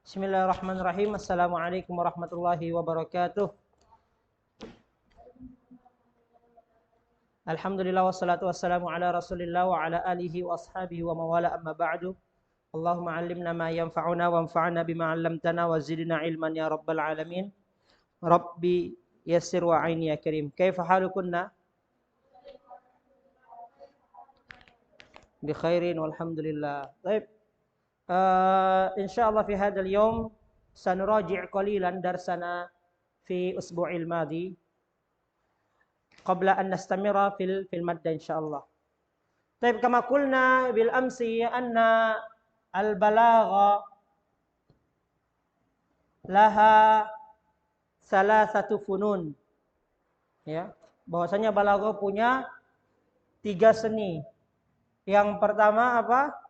Bismillahirrahmanirrahim. Assalamualaikum warahmatullahi wabarakatuh. Alhamdulillah wassalatu wassalamu ala Rasulillah wa ala alihi wa ashabihi wa mawala amma ba'du. Allahumma 'allimna ma yanfa'una wanfa'na bima 'allamtana wa zidna ilman ya rabbal alamin. Rabbi yassir wa 'aini ya karim. Kaifa halukunna? Bi khairin walhamdulillah. Baik. Insyaallah fi hadzal yaum sanuraji' qalilan darsana fi usbu'il madi qabla an nastamira fil madda insyaallah. Baik, kama qulna bil amsi anna al balagha laha salasatu funun. Ya, bahwasanya balagha punya 3 seni. Yang pertama apa?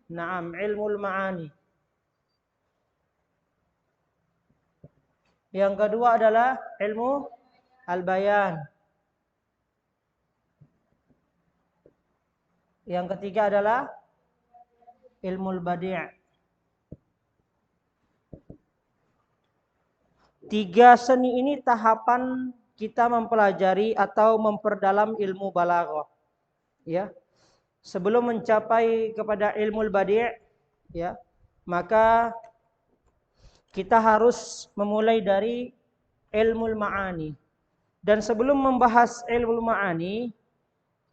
Naam, ilmul ma'ani. Yang kedua adalah ilmu al-bayan. Yang ketiga adalah ilmul badi'. 3 seni ini tahapan kita mempelajari atau memperdalam ilmu balaghah. Ya. Sebelum mencapai kepada ilmul badi', ya, maka kita harus memulai dari ilmul ma'ani. Dan sebelum membahas ilmul ma'ani,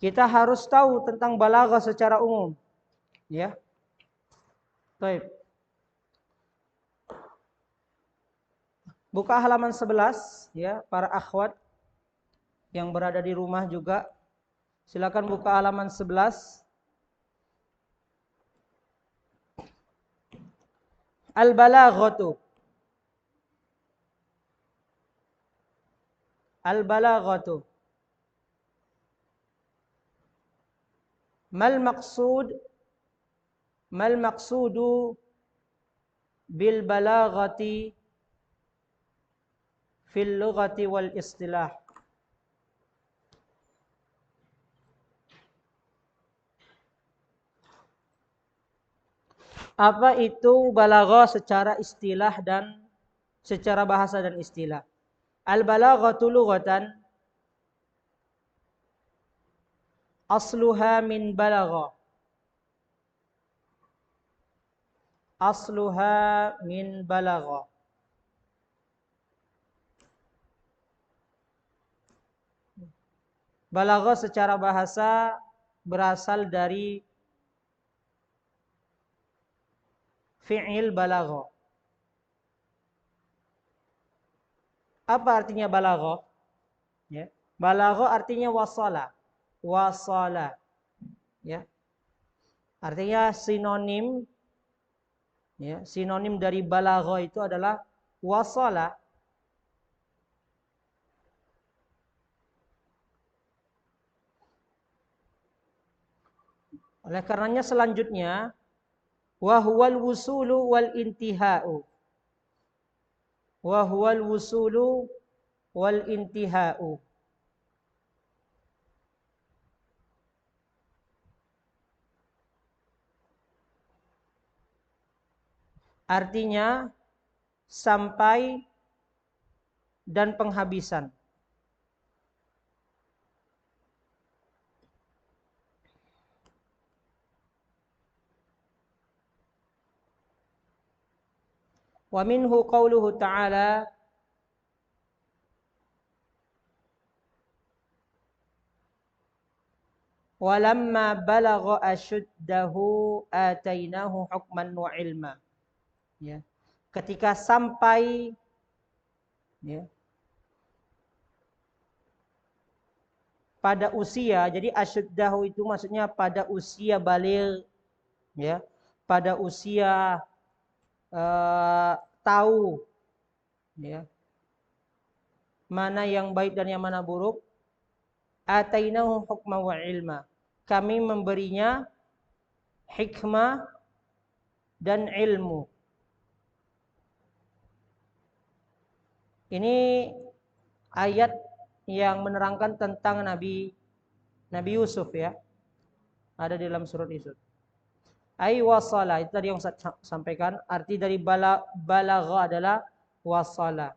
kita harus tahu tentang balaghah secara umum. Ya. Baik. Buka halaman 11 ya, para akhwat yang berada di rumah juga. Silakan buka halaman 11. Al-balaghatu. Al-balaghatu. Mal maqsudu bil balaghati fil lughati wal istilah. Apa itu balaghah secara istilah dan secara bahasa dan istilah? Al-balaghatu lughatan asluha min balagha. Asluha min balagha. Balaghah secara bahasa berasal dari fi'il balaghah. Apa artinya balaghah? Ya. Balaghah artinya wasala. Wasala. Ya. Artinya sinonim, ya, sinonim dari balaghah itu adalah wasala. Oleh karenanya selanjutnya wa huwal wusulu wal intihau. Wa huwal wusulu wal intihau. Artinya sampai dan penghabisan. Wa minhu qauluhu ta'ala walamma balagha ashuddahu atainahu hukman wa ilma. Ya. Ketika sampai, ya, pada usia, jadi asyuddahu itu maksudnya pada usia baligh, ya, pada usia tahu, ya, mana yang baik dan yang mana buruk. Atainahu hukma wa ilma. Kami memberinya hikmah dan ilmu. Ini ayat yang menerangkan tentang Nabi Yusuf, ya. Ada di dalam surat Yusuf. Ai wasala, itu tadi yang saya sampaikan. Arti dari balagha adalah wasala.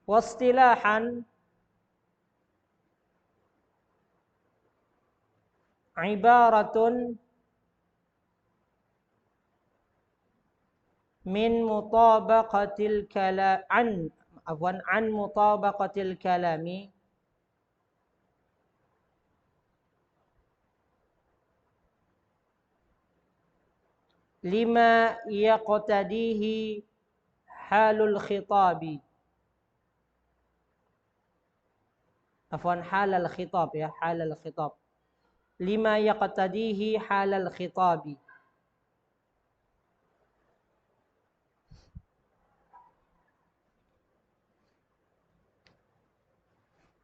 Wastilahan ibaratun min mutabaqatil kalam an mutabaqatil kalami lima yaqtadihi halul khitabi. Halal khitab ya, halal khitab. Lima yaqtadihi halal khitabi.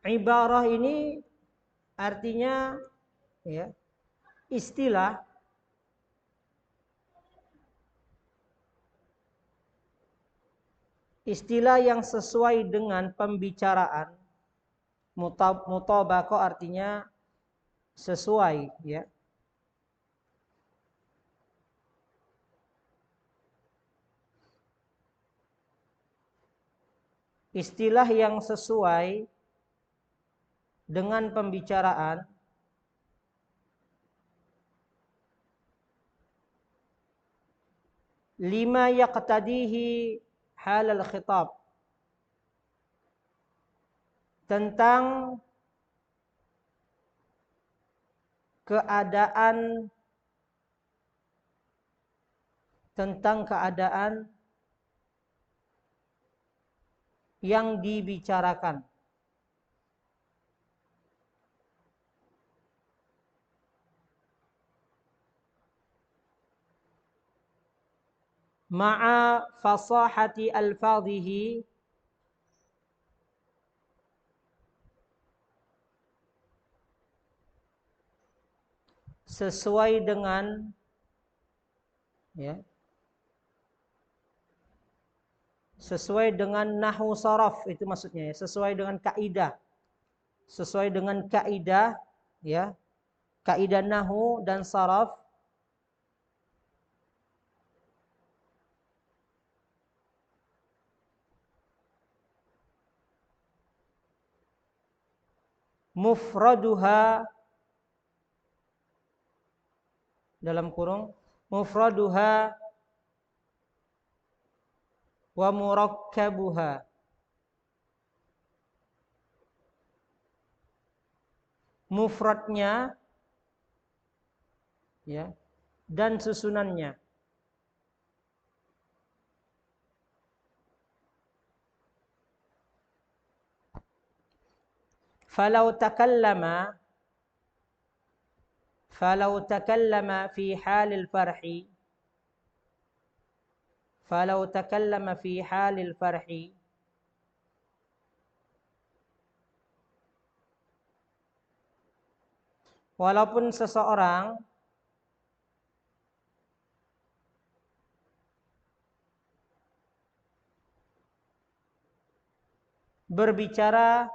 Ibarah ini artinya ya, istilah yang sesuai dengan pembicaraan. Mutabaqah artinya sesuai ya. Istilah yang sesuai dengan pembicaraan lima yaqtadihi halal khitab, tentang keadaan yang dibicarakan. Ma'a fasahati alfadhihi, sesuai dengan ya, sesuai dengan nahwu saraf, itu maksudnya ya, sesuai dengan kaidah. Sesuai dengan kaidah ya, kaidah nahwu dan saraf. Mufraduha, dalam kurung mufraduha wa murakkabuha, mufradnya ya dan susunannya. Falau takallama fi halil farhi, falau takallama fi halil farhi, walaupun seseorang berbicara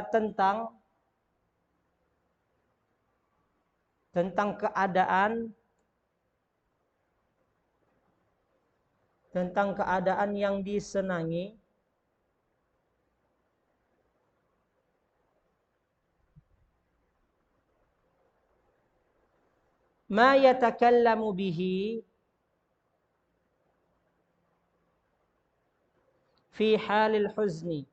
tentang keadaan yang disenangi, ma yatakallamu bihi fi halil huzni,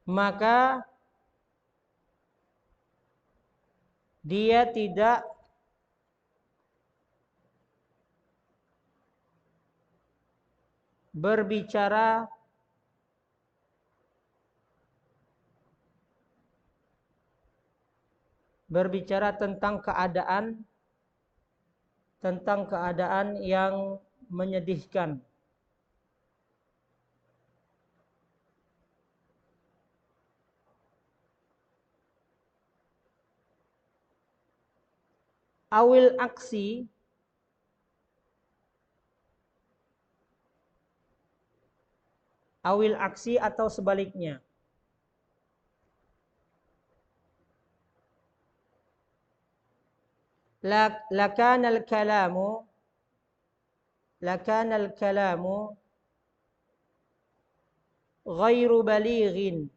maka dia tidak berbicara tentang keadaan yang menyedihkan. Awil aksi, awil aksi atau sebaliknya. Lakana al-kalamu ghairu balighin.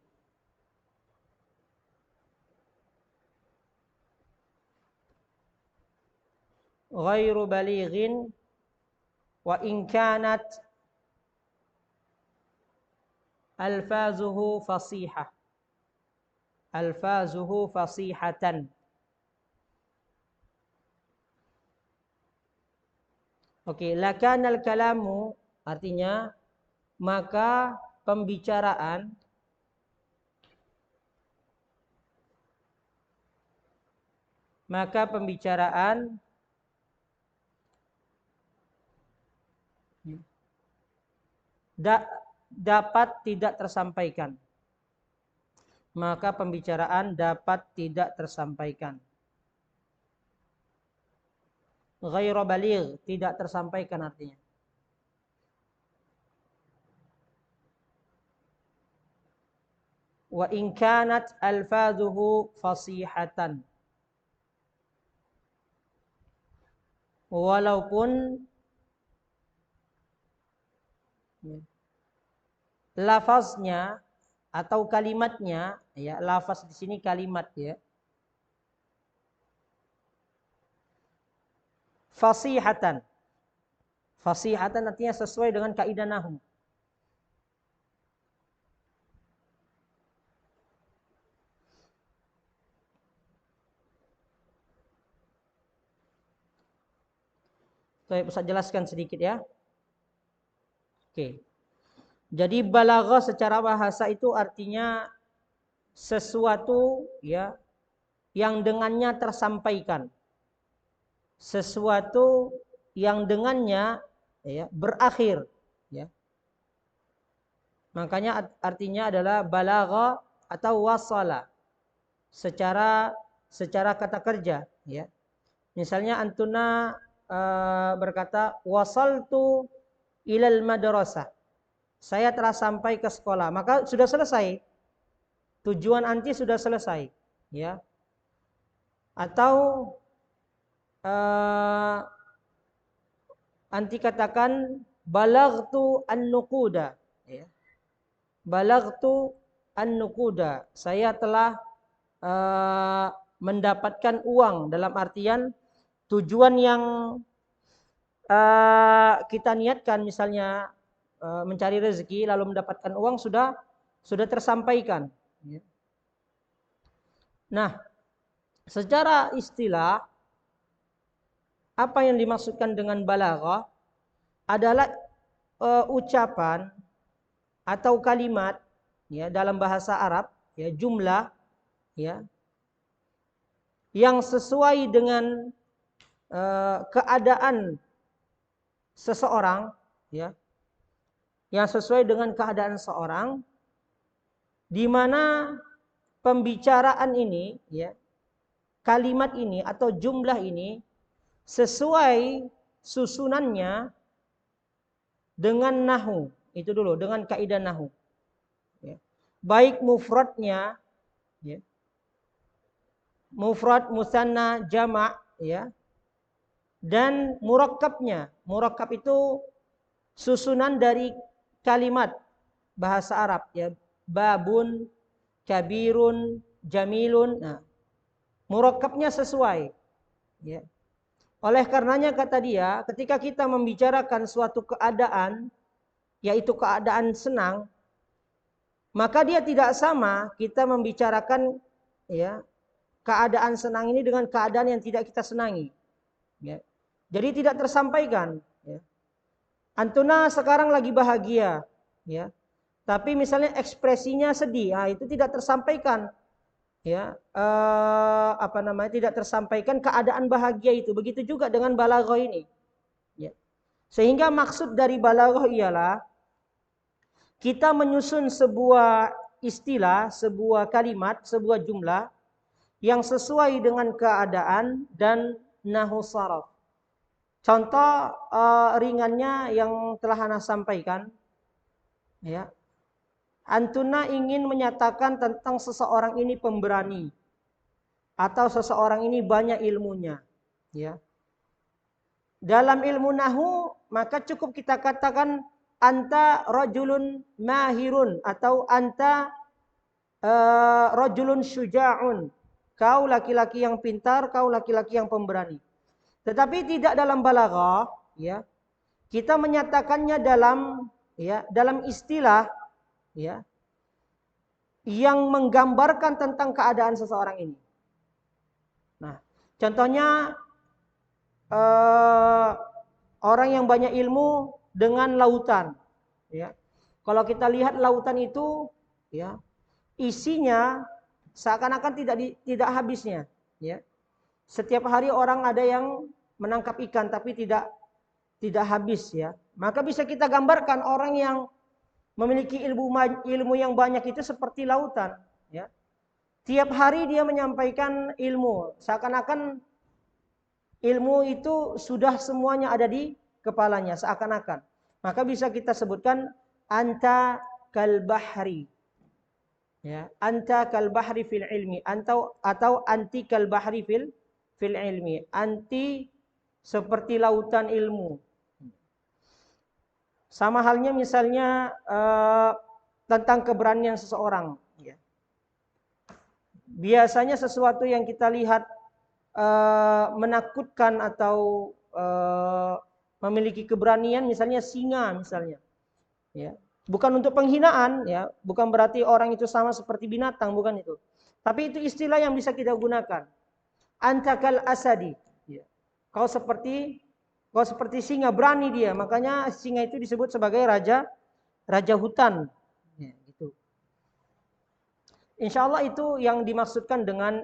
Ghairu balighin wa in kanat alfazuhu fasihah. Alfazuhu fasihatan. Oke, lakanal kalamu artinya maka pembicaraan dapat tidak tersampaikan. Maka pembicaraan dapat tidak tersampaikan. Ghairu baligh, tidak tersampaikan artinya. Wa in kanat alfazuhu fasihatan. Walaupun lafaznya atau kalimatnya, ya, lafaz di sini kalimat, ya. Fasihatan. Fasihatan artinya sesuai dengan kaidah nahwu. Saya bisa jelaskan sedikit, ya. Oke. Jadi balaghah secara bahasa itu artinya sesuatu, ya, yang dengannya tersampaikan. Sesuatu yang dengannya, ya, berakhir, ya. Makanya artinya adalah balagha atau wasala secara kata kerja, ya. Misalnya antuna berkata wasaltu ilal madrasah. Saya telah sampai ke sekolah, maka sudah selesai. Tujuan anti sudah selesai, ya. Atau anti katakan balaghtu an-nuquda, ya. Balaghtu an-nuquda. Saya telah mendapatkan uang, dalam artian tujuan yang kita niatkan, misalnya mencari rezeki lalu mendapatkan uang, sudah tersampaikan, ya. Nah, secara istilah apa yang dimaksudkan dengan balaghah adalah ucapan atau kalimat, ya, dalam bahasa Arab, ya, jumlah, ya, yang sesuai dengan keadaan seseorang, ya, yang sesuai dengan keadaan seorang, di mana pembicaraan ini, ya, kalimat ini atau jumlah ini sesuai susunannya dengan nahwu. Itu dulu, dengan kaidah nahwu, ya. Baik mufradnya, ya, mufrad, musanna, jama', ya, dan murakkabnya. Murakkab itu susunan dari kalimat bahasa Arab, ya, babun, kabirun, jamilun. Nah, murakkabnya sesuai, ya. Oleh karenanya kata dia, ketika kita membicarakan suatu keadaan, yaitu keadaan senang, maka dia tidak sama kita membicarakan, ya, keadaan senang ini dengan keadaan yang tidak kita senangi, ya. Jadi tidak tersampaikan, ya. Antuna sekarang lagi bahagia, ya, tapi misalnya ekspresinya sedih, itu tidak tersampaikan, ya, tidak tersampaikan keadaan bahagia itu. Begitu juga dengan balaghah ini, ya. Sehingga maksud dari balaghah ialah kita menyusun sebuah istilah, sebuah kalimat, sebuah jumlah yang sesuai dengan keadaan dan nahwu sharaf. Contoh ringannya yang telah Ana sampaikan, ya. Antuna ingin menyatakan tentang seseorang ini pemberani atau seseorang ini banyak ilmunya, ya. Dalam ilmu nahwu maka cukup kita katakan anta rajulun mahirun atau anta rajulun syuja'un. Kau laki-laki yang pintar, kau laki-laki yang pemberani. Tetapi tidak dalam balaghah, ya. Kita menyatakannya dalam istilah, ya, yang menggambarkan tentang keadaan seseorang ini. Nah, contohnya orang yang banyak ilmu dengan lautan, ya. Kalau kita lihat lautan itu, ya, isinya seakan-akan tidak habisnya, ya. Setiap hari orang ada yang menangkap ikan tapi tidak habis, ya. Maka bisa kita gambarkan orang yang memiliki ilmu yang banyak itu seperti lautan, ya. Tiap hari dia menyampaikan ilmu, seakan-akan ilmu itu sudah semuanya ada di kepalanya, seakan-akan. Maka bisa kita sebutkan anta kal bahri, ya. Anta kal bahri fil ilmi, atau anti kal bahri fil ilmi. Anti seperti lautan ilmu. Sama halnya misalnya tentang keberanian seseorang, ya. Biasanya sesuatu yang kita lihat menakutkan atau memiliki keberanian, misalnya singa misalnya, ya. Bukan untuk penghinaan, ya. Bukan berarti orang itu sama seperti binatang, bukan itu. Tapi itu istilah yang bisa kita gunakan. Antakal asadi, ya. Kau seperti singa, berani dia. Makanya singa itu disebut sebagai raja hutan. Ya, gitu. Insya Allah itu yang dimaksudkan dengan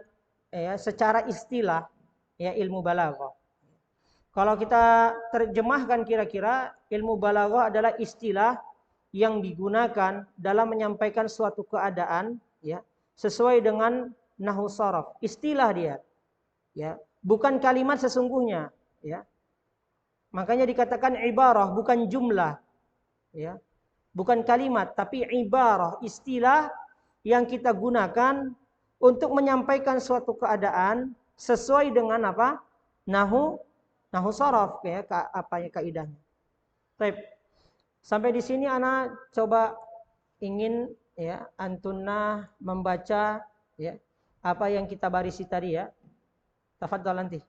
secara istilah, ya, ilmu balaghah. Kalau kita terjemahkan kira-kira ilmu balaghah adalah istilah yang digunakan dalam menyampaikan suatu keadaan, ya, sesuai dengan nahwu sharaf. Istilah dia, ya, bukan kalimat sesungguhnya, ya. Makanya dikatakan ibarah, bukan jumlah, ya. Bukan kalimat, tapi ibarah, istilah yang kita gunakan untuk menyampaikan suatu keadaan sesuai dengan apa? Nahwu sharaf, ya, kaidahnya. Baik. Sampai di sini ana coba ingin, ya, antunna membaca, ya, apa yang kita barisi tadi, ya. Tafadhal nanti.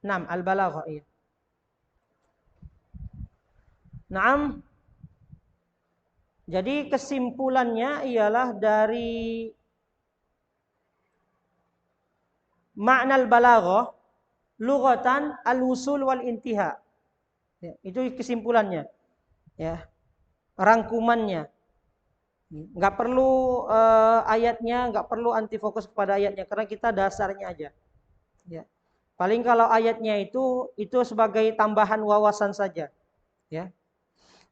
Naam, al-balaghah, iya. Naam. Jadi kesimpulannya ialah dari makna al-balaghah lughatan al-wusul wal intiha. Ya, itu kesimpulannya, ya. Rangkumannya. Enggak perlu ayatnya, enggak perlu anti fokus kepada ayatnya karena kita dasarnya aja. Ya. Paling kalau ayatnya itu sebagai tambahan wawasan saja, ya.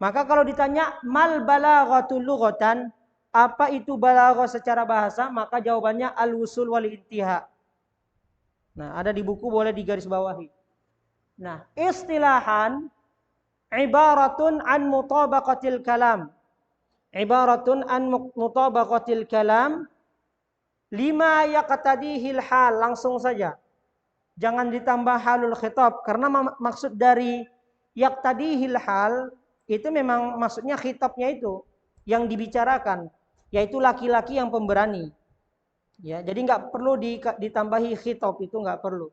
Maka kalau ditanya mal balaghatul lughatan, apa itu balaghah secara bahasa? Maka jawabannya al-wusul wal intiha. Nah, ada di buku, boleh digarisbawahi. Nah, istilahan ibaratun an mutabaqatil kalam. Ibaratun an mutabaqatil kalam lima yaqtadihil hal, langsung saja. Jangan ditambah halul khitab karena maksud dari yaqtadihil hal itu memang maksudnya khitabnya itu yang dibicarakan, yaitu laki-laki yang pemberani. Ya, jadi enggak perlu ditambahi khitab, itu enggak perlu.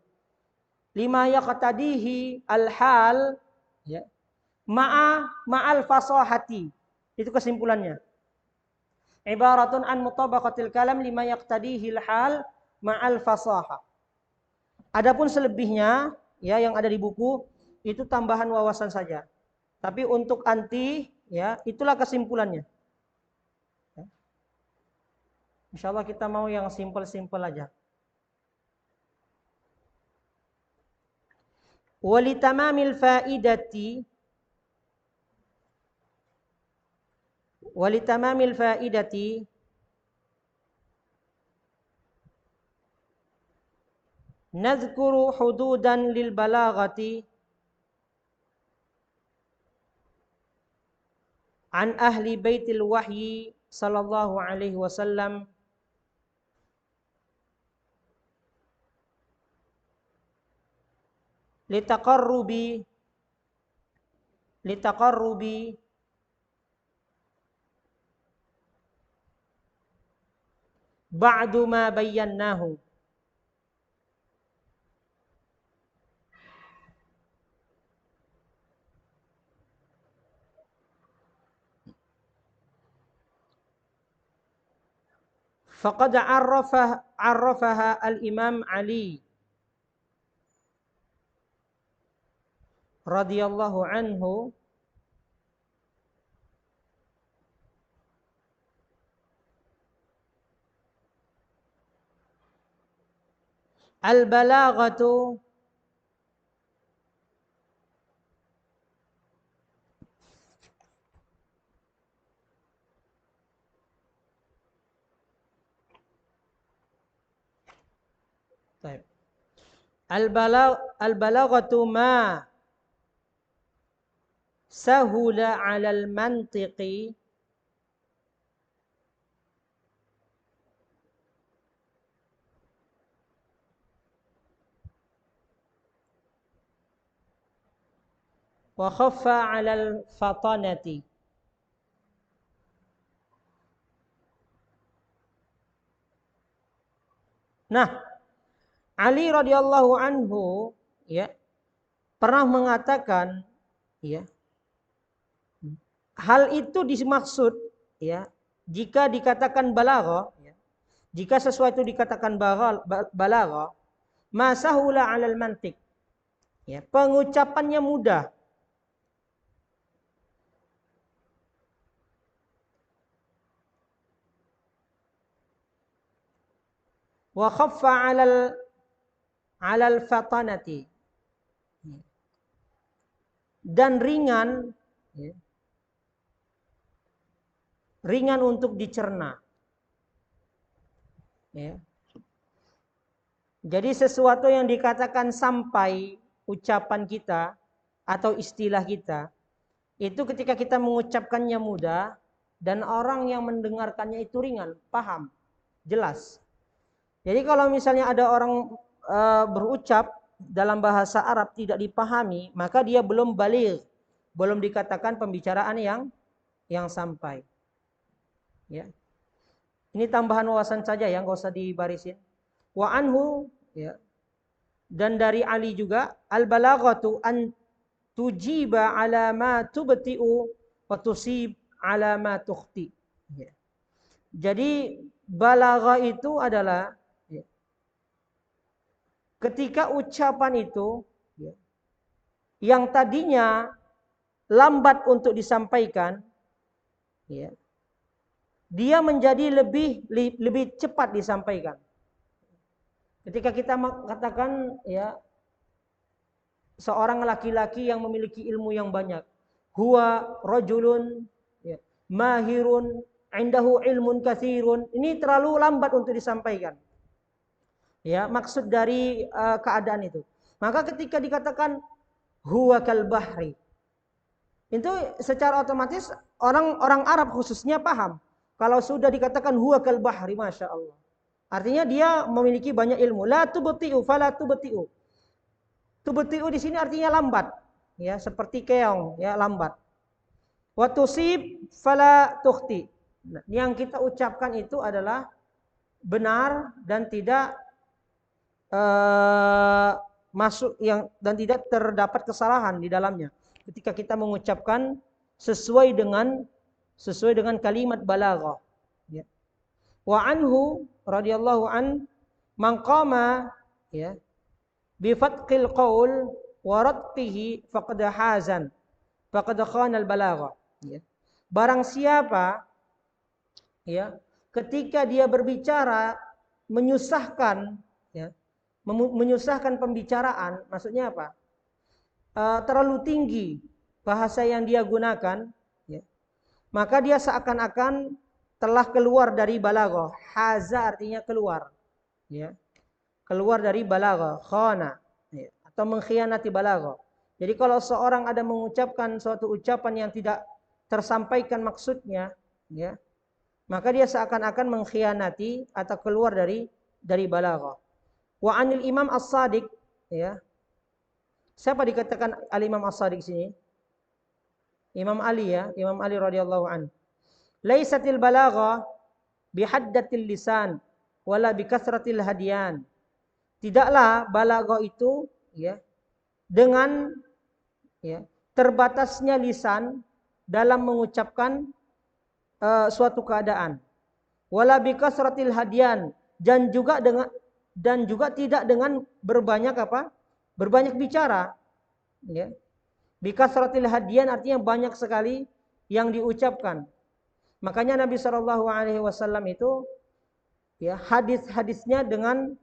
Lima yaqtadihi al-hal, ya. Ma'al fasahati. Itu kesimpulannya. Ibaratun an mutabaqatil kalam lima yaqtadihi al-hal ma'al fasahah. Adapun selebihnya, ya, yang ada di buku itu tambahan wawasan saja. Tapi untuk anti, ya, itulah kesimpulannya. Ya. Insyaallah kita mau yang simpel-simpel aja. Walitamamil faidati nadhkuru hududan lil balaghati an ahli baitil wahyi sallallahu alaihi wasallam litaqarrubi ba'du ma bayyanahu. Faqad arrafaha al-Imam Ali radhiyallahu anhu al-balaghatu al-balaghatu ma sahula 'alal mantiqi wa khaffa 'alal fatanati. Nah, Ali radhiyallahu anhu ya pernah mengatakan ya hal itu dimaksud ya jika dikatakan balaghah ya, jika sesuatu dikatakan balaghah masahula 'alal mantiq ya pengucapannya mudah. Wa khaffa 'alal fatanati dan ringan ya, ringan untuk dicerna ya. Jadi sesuatu yang dikatakan sampai ucapan kita atau istilah kita itu ketika kita mengucapkannya mudah dan orang yang mendengarkannya itu ringan, paham, jelas. Jadi kalau misalnya ada orang berucap dalam bahasa Arab tidak dipahami, maka dia belum baligh, belum dikatakan pembicaraan yang sampai. Ya. Ini tambahan wawasan saja ya, enggak usah dibarisin. Wa anhu ya. Dan dari Ali juga al-balaghatu an tujiba ala ma tubti'u wa tusib ala ma tukhti. Ya. Jadi balaghah itu adalah ya, ketika ucapan itu ya, yang tadinya lambat untuk disampaikan ya, dia menjadi lebih cepat disampaikan. Ketika kita katakan ya seorang laki-laki yang memiliki ilmu yang banyak, huwa rajulun ya, mahirun, indahu ilmun katsirun, ini terlalu lambat untuk disampaikan. Ya, maksud dari keadaan itu. Maka ketika dikatakan huwa kal bahri, itu secara otomatis orang Arab khususnya paham. Kalau sudah dikatakan huwa kal bahri, masya Allah. Artinya dia memiliki banyak ilmu. La tubti'u fala tubti'u. Tubti'u di sini artinya lambat, ya, seperti keong, ya, lambat. Wa tusib fala tukhti. Nah, yang kita ucapkan itu adalah benar dan tidak masuk yang dan tidak terdapat kesalahan di dalamnya. Ketika kita mengucapkan sesuai dengan kalimat balaghah. Ya. Wa anhu radhiyallahu an man qama ya bi fatqil qaul wa radqihi faqad hazan faqad khana al balaghah ya. Barang siapa ya ketika dia berbicara menyusahkan ya, menyusahkan pembicaraan, maksudnya apa? Terlalu tinggi bahasa yang dia gunakan ya, maka dia seakan-akan telah keluar dari balaghah. Haza artinya keluar, ya, keluar dari balaghah, khana, ya, atau mengkhianati balaghah. Jadi kalau seorang ada mengucapkan suatu ucapan yang tidak tersampaikan maksudnya, ya, maka dia seakan-akan mengkhianati atau keluar dari balaghah. Wa anil Imam As-Shadiq, ya. Siapa dikatakan Al-Imam As-Shadiq sini? Imam Ali, ya, Imam Ali radhiyallahu anhu. Laisatil balaghah bihaddatil lisan wala bikathratil hadiyan. Tidaklah balaghah itu, ya, dengan, ya, terbatasnya lisan dalam mengucapkan suatu keadaan. Wala bikasratil hadiyan, dan juga tidak dengan berbanyak apa? Berbanyak bicara, ya. Bikasratil hadiyan artinya banyak sekali yang diucapkan. Makanya Nabi Shallallahu alaihi wasallam itu, ya, hadis-hadisnya dengan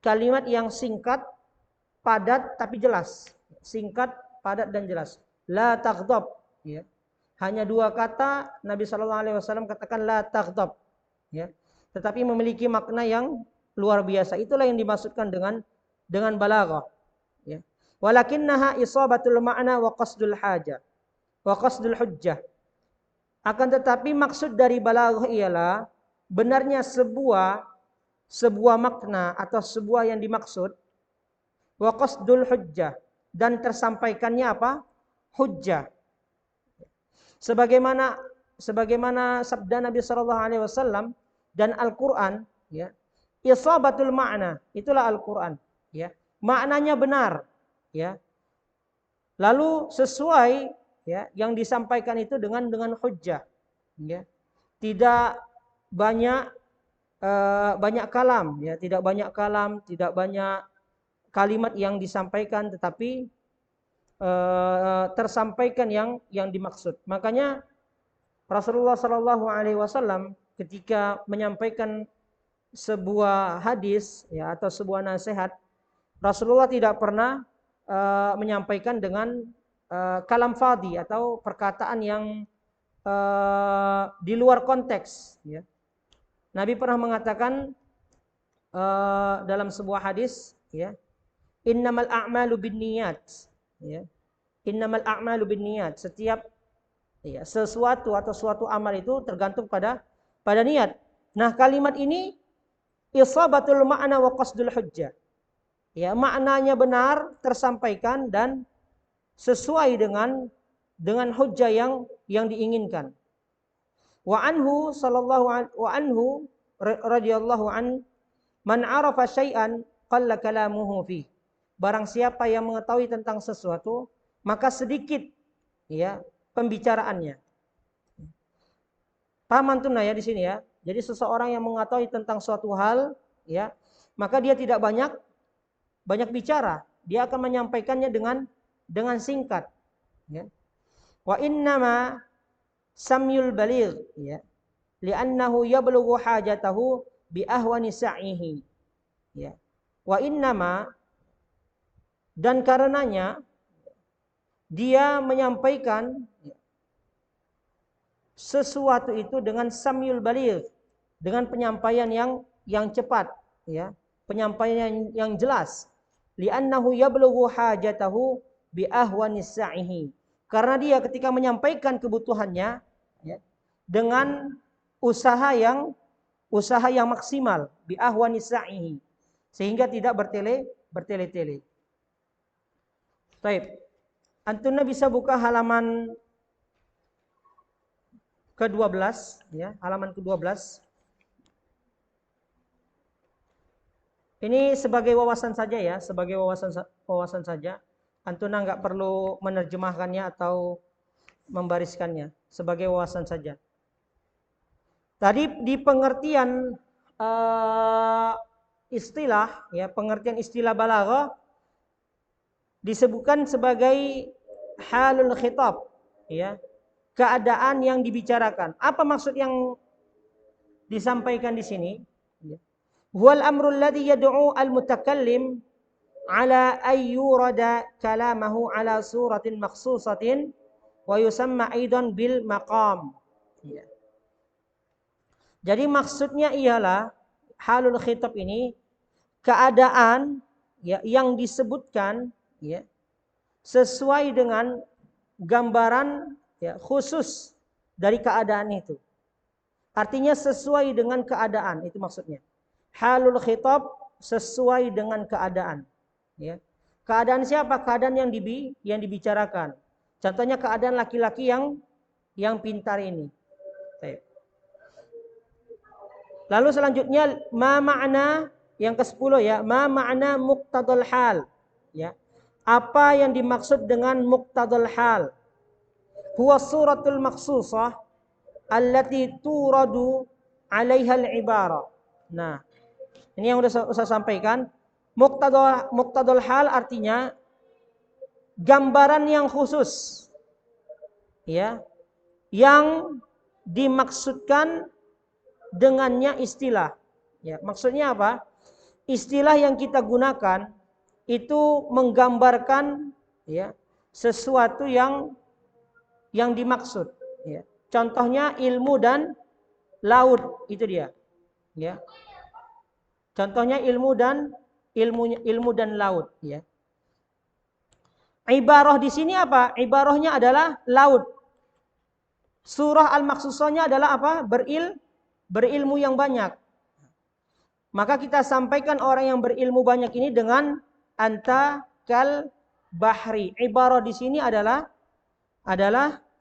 kalimat yang singkat, padat tapi jelas. Singkat, padat dan jelas. La taghdab, ya. Hanya 2 kata Nabi Shallallahu alaihi wasallam katakan la taghdab, ya. Tetapi memiliki makna yang luar biasa. Itulah yang dimaksudkan dengan balaghah, ya. Walakinnaha isabatul ma'na wa qasdul haja wa qasdul hujjah. Akan tetapi maksud dari balaghah ialah benarnya sebuah makna atau sebuah yang dimaksud, wa qasdul hujjah, dan tersampaikannya apa? Hujjah. Sebagaimana sabda Nabi sallallahu alaihi wasallam dan Al-Qur'an, ya. Isabatul ma'na, itulah Al-Qur'an, ya. Maknanya benar, ya. Lalu sesuai, ya, yang disampaikan itu dengan hujjah, ya. Tidak banyak kalam, ya, tidak banyak kalimat yang disampaikan, tetapi tersampaikan yang dimaksud. Makanya Rasulullah Shallallahu alaihi wasallam ketika menyampaikan sebuah hadis, ya, atau sebuah nasihat, Rasulullah tidak pernah menyampaikan dengan kalam fadhi atau perkataan yang di luar konteks, ya. Nabi pernah mengatakan dalam sebuah hadis, ya, innamal a'malu binniyat, ya. Innamal a'malu binniyat. Setiap, ya, sesuatu atau suatu amal itu tergantung pada niat. Nah, kalimat ini isabatul ma'na wa qasdul hujjah. Ya, maknanya benar, tersampaikan dan sesuai dengan hujjah yang diinginkan. Wa anhu radhiyallahu an man arafa syai'an qalla kalamuhu fi. Barang siapa yang mengetahui tentang sesuatu, maka sedikit, ya, pembicaraannya. Paham antum ya di sini, ya. Jadi seseorang yang mengetahui tentang suatu hal, ya, maka dia tidak banyak bicara. Dia akan menyampaikannya dengan singkat, ya. Wa innama samyul baligh, ya, li'annahu yablughu hajatahu bi ahwani sa'ihi, ya. Wa innama, dan karenanya dia menyampaikan sesuatu itu dengan samyul baligh, dengan penyampaian yang cepat, ya, penyampaian yang jelas. Li'annahu yablughu hajatahu bi ahwani sa'ihi. Karena dia ketika menyampaikan kebutuhannya, ya, dengan usaha yang maksimal, bi ahwani sa'ihi, sehingga tidak bertele-tele. Baik. Antum bisa buka halaman ke-12, ya, halaman ke-12. Ini sebagai wawasan saja, ya, sebagai wawasan saja. Antum enggak perlu menerjemahkannya atau membariskannya, sebagai wawasan saja. Tadi di pengertian istilah, ya, pengertian istilah balaghah disebutkan sebagai halul khitab, ya, keadaan yang dibicarakan. Apa maksud yang disampaikan di sini? Huwal amrul ladzi yad'u al-mutakallim ala ayyurada kalamahu ala suratin makhsusatin wa yusamma aidan bil maqam. Ya. Jadi maksudnya ialah halul khitab ini keadaan, ya, yang disebutkan, ya, sesuai dengan gambaran ya, khusus dari keadaan itu. Artinya sesuai dengan keadaan, itu maksudnya. Halul khitab sesuai dengan keadaan, ya. Keadaan siapa? Keadaan yang dibicarakan. Contohnya keadaan laki-laki yang pintar ini. Baik. Lalu selanjutnya ma ma'na yang ke-10 ya, ma ma'na muqtadal hal, ya. Apa yang dimaksud dengan muqtadal hal? Huwa suratul makhsusah allati turadu 'alaiha al-ibara. Nah, ini yang udah saya sampaikan. Muqtadal hal artinya gambaran yang khusus, ya, yang dimaksudkan dengannya istilah. Ya, maksudnya apa? Istilah yang kita gunakan itu menggambarkan, ya, sesuatu yang dimaksud. Ya. Contohnya ilmu dan laut, itu dia. Ya. Contohnya ilmu dan laut. Ya. Ibarah di sini apa? Ibarahnya adalah laut. Surah Al-Maqsusahnya adalah apa? Berilmu yang banyak. Maka kita sampaikan orang yang berilmu banyak ini dengan anta kal bahri. Ibarah di sini adalah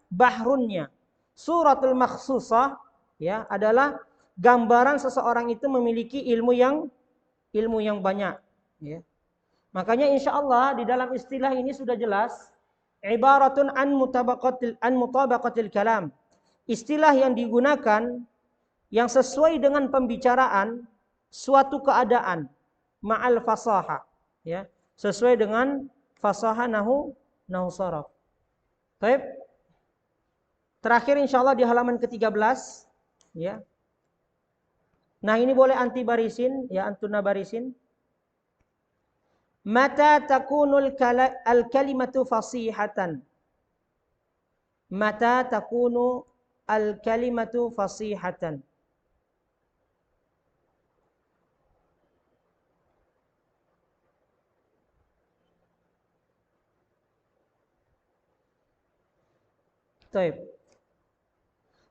bahrunnya. Suratul Maqsusah, ya, adalah gambaran seseorang itu memiliki ilmu yang banyak, ya. Makanya insya Allah di dalam istilah ini sudah jelas, ibaratun an mutabaqatil kalam. Istilah yang digunakan yang sesuai dengan pembicaraan suatu keadaan ma'al fasaha, ya, sesuai dengan fasaha nahu saraf. Baik. Terakhir insya Allah di halaman ke-13, ya. Nah, ini boleh anti barisin, ya, antuna barisin. Mata takunul al-kalimatu fasihatan. Mata takunu al-kalimatu fasihatan. Baik.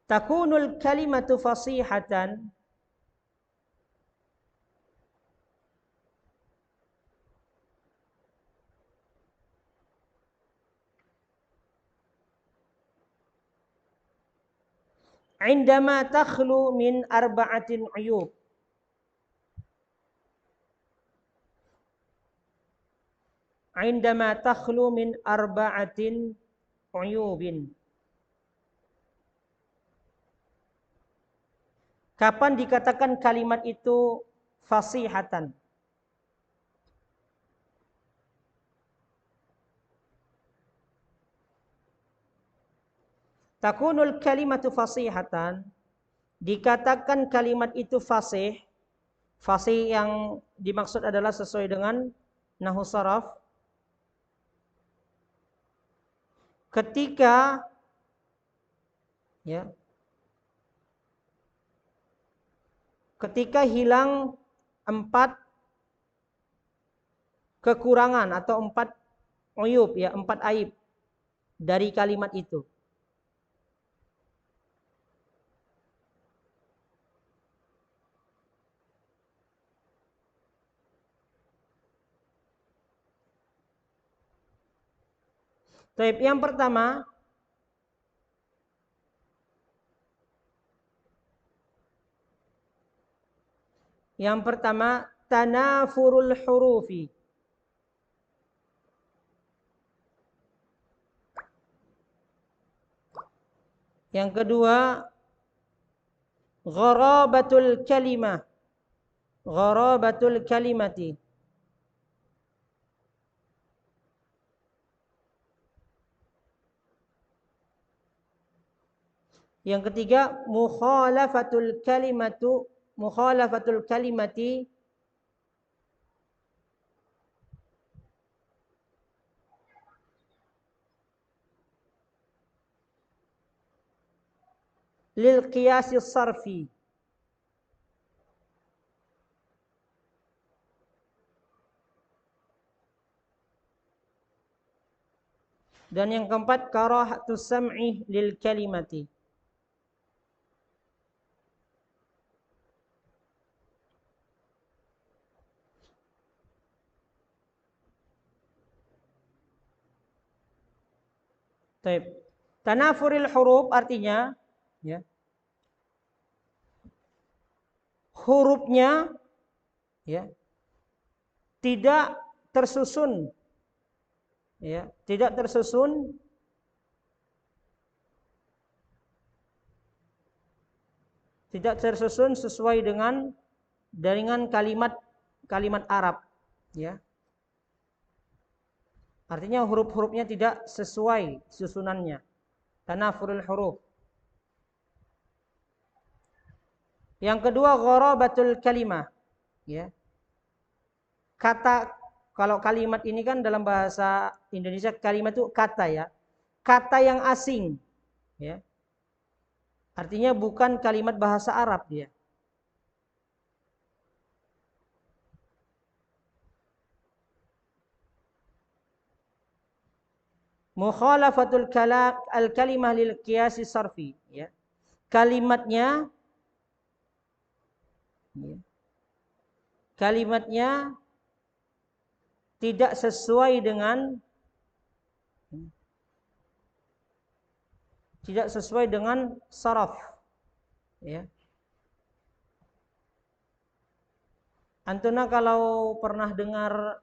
Takunul kalimatu fasihatan indama takhlu min arba'atin uyub. Indama takhlu min arba'atin uyubin. Kapan dikatakan kalimat itu fasihatan? Takunul kalimatu fasihatan, dikatakan kalimat itu fasih. Fasih yang dimaksud adalah sesuai dengan nahwu saraf. Ketika, ya, ketika hilang 4 kekurangan atau 4 uyub, ya, 4 aib dari kalimat itu. Taib, yang pertama, tanafurul hurufi. Yang kedua, gharabatul kalimah. Gharabatul kalimati. Yang ketiga, mukhalafatul kalimati lil qiyasi sarfi. Dan yang keempat, karahatus sam'i lil kalimati. Taib. Tanafuril huruf artinya ya, hurufnya ya tidak tersusun ya, tidak tersusun sesuai dengan kalimat Arab ya. Artinya huruf-hurufnya tidak sesuai susunannya. Tanafurul huruf. Yang kedua, gharabatul kalimah ya. Kata, kalau kalimat ini kan dalam bahasa Indonesia kalimat itu kata ya. Kata yang asing ya. Artinya bukan kalimat bahasa Arab dia. Mukhalafatul al-kalimah lil qiyasi sarfi ya. Kalimatnya ya, kalimatnya tidak sesuai dengan saraf ya. Antuna kalau pernah dengar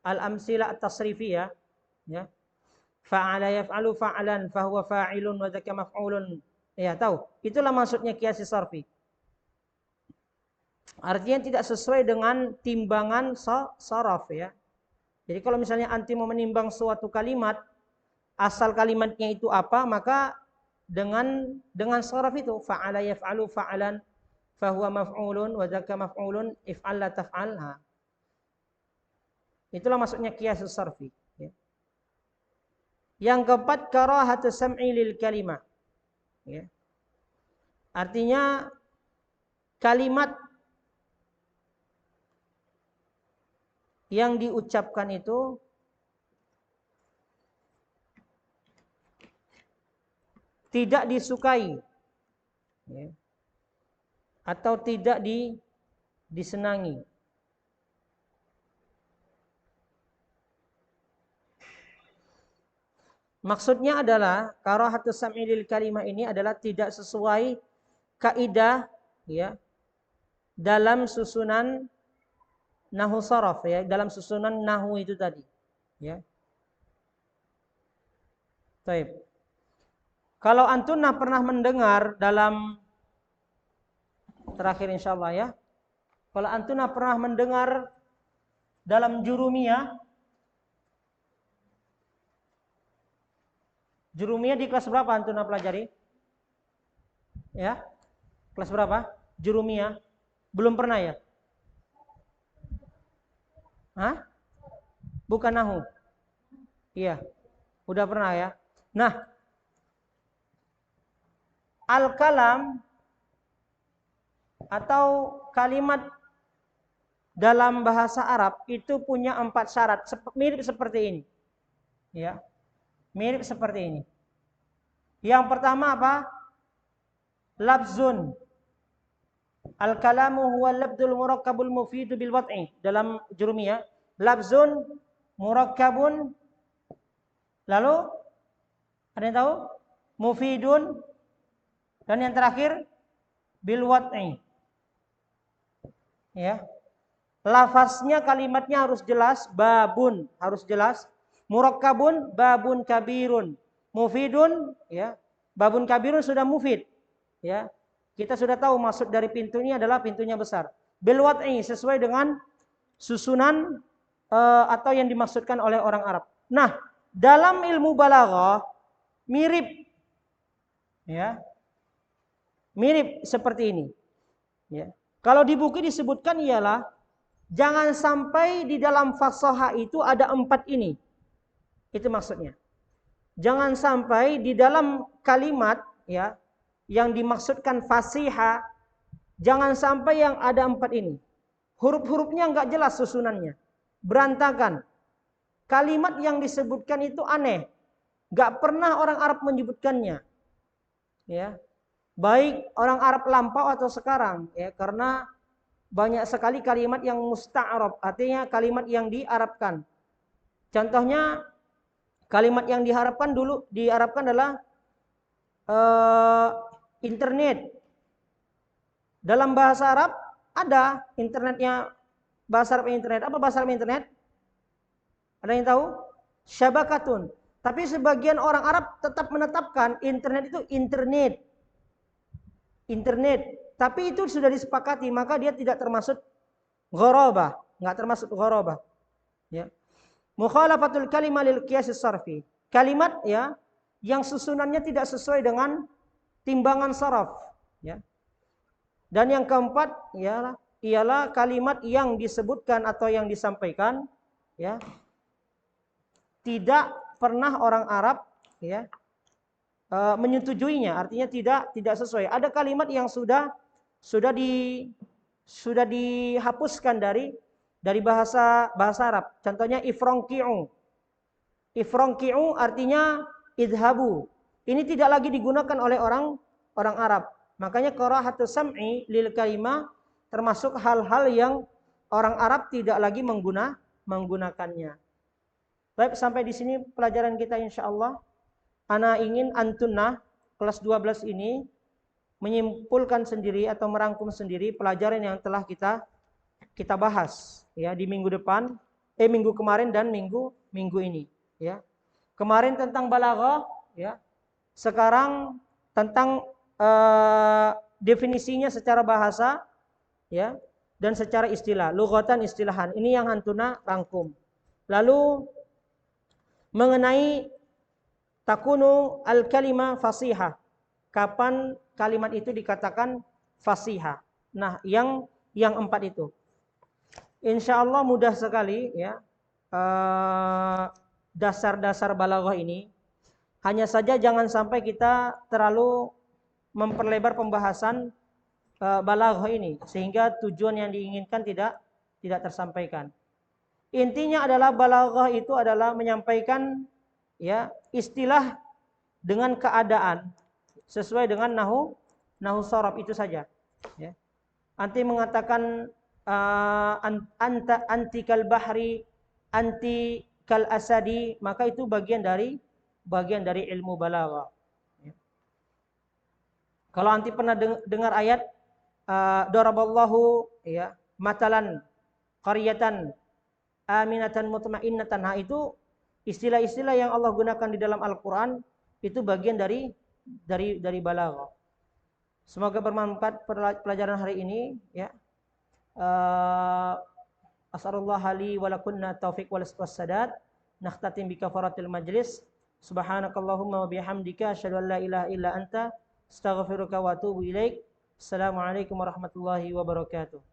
al-amsilah at-tasrifiyah ya. Fa'ala yaf'alu fa'lan fahuwa fa'ilun wa dzaka maf'ulun. Ya, tahu. Itulah maksudnya qiyas sarfi. Artinya tidak sesuai dengan timbangan saraf ya. Jadi kalau misalnya anti mau menimbang suatu kalimat, asal kalimatnya itu apa, maka dengan saraf itu fa'ala yaf'alu fa'lan fahuwa maf'ulun wa dzaka maf'ulun if'al la taf'al. Itulah maksudnya qiyas sarfi. Yang keempat, karahatus sam'i lil kalimah. Ya. Artinya kalimat yang diucapkan itu tidak disukai ya, atau tidak disenangi. Maksudnya adalah karahatus sam'i lil kalimah ini adalah tidak sesuai kaidah ya dalam susunan nahwu saraf ya, dalam susunan nahwu itu tadi ya. Baik. Kalau antum pernah mendengar dalam terakhir insyaallah ya. Kalau antum pernah mendengar dalam jurumiyah di kelas berapa antum pelajari? Ya? Kelas berapa? Jurumiyah? Belum pernah ya? Hah? Bukan nahu. Iya. Udah pernah ya? Nah, al-kalam atau kalimat dalam bahasa Arab itu punya 4 syarat, mirip seperti ini. Ya. Mirip seperti ini. Yang pertama apa? Lafzun. Al-kalamu huwa labdul murakkabul mufidu bil wad'i. Dalam jurumiyah, lafzun murakkabun. Lalu ada yang tahu? Mufidun. Dan yang terakhir bil wad'i. Ya. Lafaznya kalimatnya harus jelas, babun harus jelas. Murakkabun, babun kabirun, mufidun, ya. Babun kabirun sudah mufid, ya. Kita sudah tahu maksud dari pintu ini adalah pintunya besar. Bil wad'i sesuai dengan susunan atau yang dimaksudkan oleh orang Arab. Nah, dalam ilmu balaghah mirip, ya. Mirip seperti ini, ya. Kalau di buku disebutkan ialah jangan sampai di dalam fasahah itu ada 4 ini. Itu maksudnya. Jangan sampai di dalam kalimat ya yang dimaksudkan fasihah, jangan sampai yang ada 4 ini. Huruf-hurufnya enggak jelas susunannya. Berantakan. Kalimat yang disebutkan itu aneh. Gak pernah orang Arab menyebutkannya. Ya. Baik orang Arab lampau atau sekarang, ya, karena banyak sekali kalimat yang musta'arab, artinya kalimat yang diarabkan. Contohnya kalimat yang diharapkan adalah internet. Dalam bahasa Arab ada internetnya, bahasa Arab internet. Apa bahasa Arab internet? Ada yang tahu? Syabakatun. Tapi sebagian orang Arab tetap menetapkan internet itu internet. Internet. Tapi itu sudah disepakati, maka dia tidak termasuk gharabah, enggak termasuk gharabah. Ya. Mukhalafatul kalimah lil qiyas sarfi. Kalimat, ya, yang susunannya tidak sesuai dengan timbangan saraf, ya. Dan yang keempat, ya, ialah kalimat yang disebutkan atau yang disampaikan, ya, tidak pernah orang Arab, ya, menyetujuinya, artinya tidak sesuai. Ada kalimat yang sudah dihapuskan dari bahasa Arab. Contohnya ifronqi'u. Ifronqi'u artinya idhabu. Ini tidak lagi digunakan oleh orang Arab. Makanya qira'atus sam'i lil kalimah termasuk hal-hal yang orang Arab tidak lagi menggunakannya. Baik, sampai di sini pelajaran kita insyaallah. Ana ingin antunna kelas 12 ini menyimpulkan sendiri atau merangkum sendiri pelajaran yang telah kita bahas, ya, di minggu kemarin dan minggu ini, ya. Kemarin tentang balaghah, ya. Sekarang tentang definisinya secara bahasa, ya, dan secara istilah, lughatan istilahan. Ini yang antuna rangkum. Lalu mengenai takunu al-kalimah fasihah. Kapan kalimat itu dikatakan fasihah? Nah, yang 4 itu. Insyaallah mudah sekali, ya. Dasar-dasar balaghah ini. Hanya saja jangan sampai kita terlalu memperlebar pembahasan balaghah ini sehingga tujuan yang diinginkan tidak tersampaikan. Intinya adalah balaghah itu adalah menyampaikan, ya, istilah dengan keadaan sesuai dengan nahu sharaf, itu saja, ya. Anti mengatakan anta anti kal bahri, anti kal asadi, maka itu bagian dari ilmu balaghah. Ya. Kalau anti pernah dengar ayat daraballahu, ya, matalan qaryatan aminatan mutmainnatan, nah itu istilah-istilah yang Allah gunakan di dalam Al-Qur'an itu bagian dari balaghah. Semoga bermanfaat pelajaran hari ini, ya. As'alullah li wa lakunna taufiq wal sadad. Nakhtatim bi kafaratil majlis. Subhanakallahumma wa bihamdika asyhadu an la ilaha illa anta astaghfiruka wa atubu ilaik. Assalamualaikum warahmatullahi wabarakatuh.